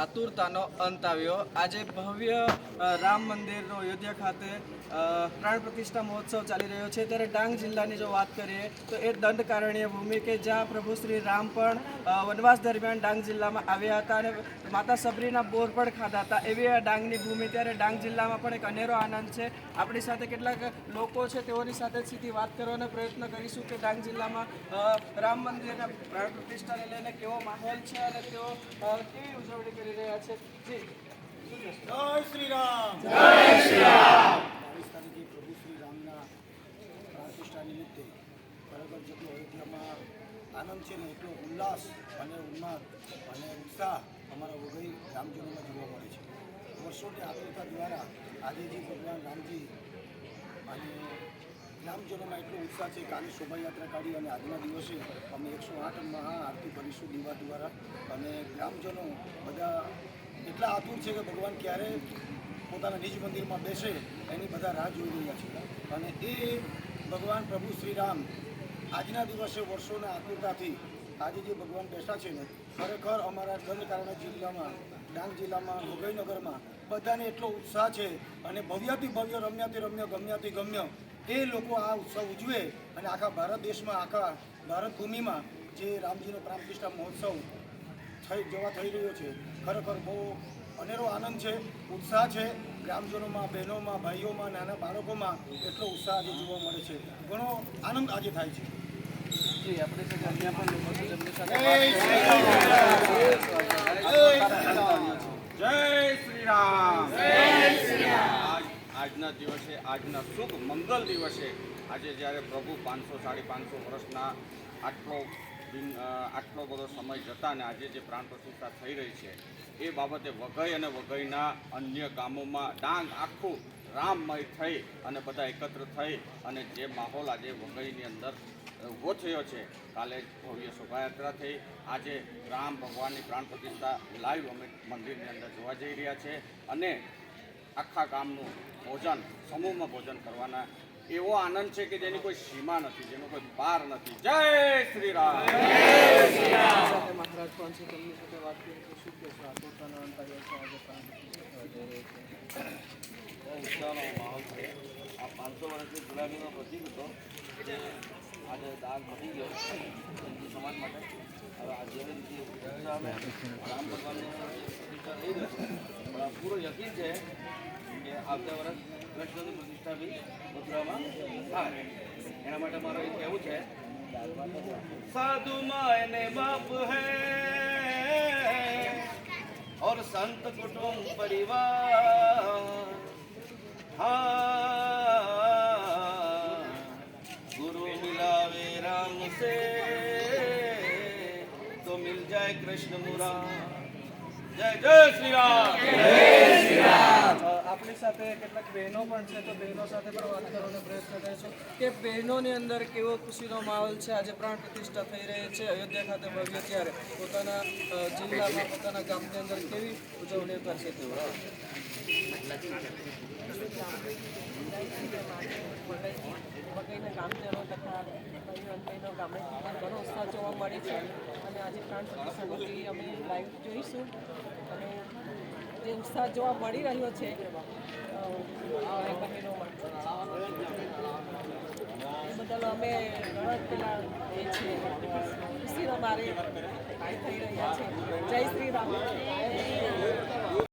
આતુરતાનો અંત આવ્યો। આજે ભવ્ય રામ મંદિરનો અયોધ્યા ખાતે પ્રાણ પ્રતિષ્ઠા મહોત્સવ ચાલી રહ્યો છે। ત્યારે ડાંગ જિલ્લાની જો વાત કરીએ તો એ દંડકારણ્ય ભૂમિ કે જ્યાં પ્રભુ શ્રી રામ પણ વનવાસ દરમિયાન ડાંગ જિલ્લામાં આવ્યા હતા અને માતા સબરીના બોર પણ ખાધા હતા, એવી આ ડાંગની ભૂમિ। ત્યારે ડાંગ જિલ્લામાં પણ એક અનેરો આનંદ છે। આપણી સાથે કેટલાક લોકો છે, તેઓની સાથે સીધી વાત કરવાનો પ્રયત્ન કરીશું કે ડાંગ જિલ્લામાં રામ મંદિરના પ્રાણ પ્રતિષ્ઠાને લઈને કેવો માહોલ છે અને તેઓ કેવી ઉજવણી કરી રહ્યા છે। જી, જય શ્રી રામ, જય શ્રી રામ। 22 તારીખે પ્રભુ શ્રી રામના પ્રતિષ્ઠા નિમિત્તે ખરેખર જેટલો અયોધ્યામાં આનંદ છે ને એટલો ઉલ્લાસ અને ઉન્માદ અને ઉત્સાહ અમારા વઘઈ રામજનોમાં જોવા મળે છે। વર્ષોની આતુરતા દ્વારા આજે જે ભગવાન રામજી અને ગ્રામજનોમાં એટલો ઉત્સાહ છે કે આની શોભાયાત્રા કાઢી અને આજના દિવસે અમે 108 મહાઆરતી કરીશું દીવા દ્વારા અને ગ્રામજનો બધા એટલા આતુર છે કે ભગવાન ક્યારે પોતાના નિજ મંદિરમાં બેસે એની બધા રાહ જોઈ રહ્યા છે અને એ ભગવાન પ્રભુ શ્રી રામ આજના દિવસે વર્ષોના આતુરતાથી આજે જે ભગવાન બેઠા છે ને ખરેખર અમારા દંડકારણ્ય જિલ્લામાં ડાંગ જિલ્લામાં વઘઈનગરમાં બધાને એટલો ઉત્સાહ છે અને ભવ્યથી ભવ્ય રમ્યાથી રમ્ય ગમ્યાથી ગમ્ય એ લોકો આ ઉત્સવ ઉજવે અને આખા ભારત દેશમાં આખા ભારત ભૂમિમાં જે રામજીનો પ્રાણ પ્રતિષ્ઠા મહોત્સવ થઈ રહ્યો છે ખરેખર બહુ અનેરો આનંદ છે, ઉત્સાહ છે। ગ્રામજનોમાં, બહેનોમાં, ભાઈઓમાં, નાના બાળકોમાં એટલો ઉત્સાહ આજે જોવા મળે છે, ઘણો આનંદ આજે થાય છે। જી, આપણી સાથે અન્ય પણ લોકો છે જેમની સાથે જય શ્રી રામ, જય શ્રી રામ। આજના દિવસે, આજના શુભ મંગલ દિવસે આજે જ્યારે પ્રભુ 500-550 વર્ષના આટલો બધો સમય જતા ને આજે જે પ્રાણ પ્રતિષ્ઠા થઈ રહી છે એ બાબતે વઘઈ અને વઘઈના અન્ય ગામોમાં ડાંગ આખું રામમય થઈ અને બધા એકત્ર થઈ અને જે માહોલ આજે વઘઈની અંદર ઊભો થયો છે। કાલે ભવ્ય શોભાયાત્રા થઈ, આજે રામ ભગવાનની પ્રાણ પ્રતિષ્ઠા લાઈવ અમે મંદિરની અંદર જોવા જઈ રહ્યા છે અને આખા ગામનું ભોજન સમૂહમાં ભોજન કરવાના એવો આનંદ છે કે જેની કોઈ સીમા નથી, જેનો કોઈ પાર નથી। જય શ્રી રામ, જય શ્રી રામ। મહારાજ પણ છે, તેમની સાથે વાત કરીએ તો શું કહેશો? આતુરતાનો અંત આવ્યો છે, આજે પ્રાણ પ્રતિષ્ઠા થવા જઈ રહી છે। બહુ ઉત્સાહનો માહોલ છે। આ 500 વર્ષની ગુલામીનો પ્રતિક હતો જે આજે દાગ મટી ગયો હિન્દુ સમાજ માટે। હવે આ જેવી રીતે ઉત્સાહમાં રામ ભગવાનનો પ્રતિષ્ઠા થઈ ગયો છે, પણ પૂરો યકીન છે કે આવતા વર્ષ કૃષ્ણની પ્રતિષ્ઠા બી મથુરામાં થાય। એના માટે મારે એ કહેવું છે, સાધુ માયને બાપ હૈ और संत कुटुंब परिवार, हाँ गुरु मिलावे राम से तो मिल जाए कृष्ण मुरार। जय जय श्री राम, जय श्री राम। આપણી સાથે કેટલાક બહેનો પણ છે, તો બહેનો સાથે પણ વાત કરવાનો પ્રયત્ન કરીશું કે બહેનોની અંદર કેવો ખુશીનો માહોલ છે। આજે પ્રાણ પ્રતિષ્ઠા થઈ રહી છે અયોધ્યા ખાતે ભવ્ય, ત્યારે પોતાના જિલ્લામાં, પોતાના ગામની અંદર કેવી ઉજવણી કરશે તેઓ? વઘઈના ગામજનો તથા ભાઈઓ ગામે ઘણો ઉત્સાહ જોવા મળે છે અને આજે પ્રાણ પ્રતિષ્ઠાની અમે લાઈવ જોઈશું અને જે ઉત્સાહ જોવા મળી રહ્યો છે બહેનોમાં એ બદલ અમે ઘણા પેલા એ છે ખુશીનો મારે થઈ રહ્યા છે। જય શ્રી રામ।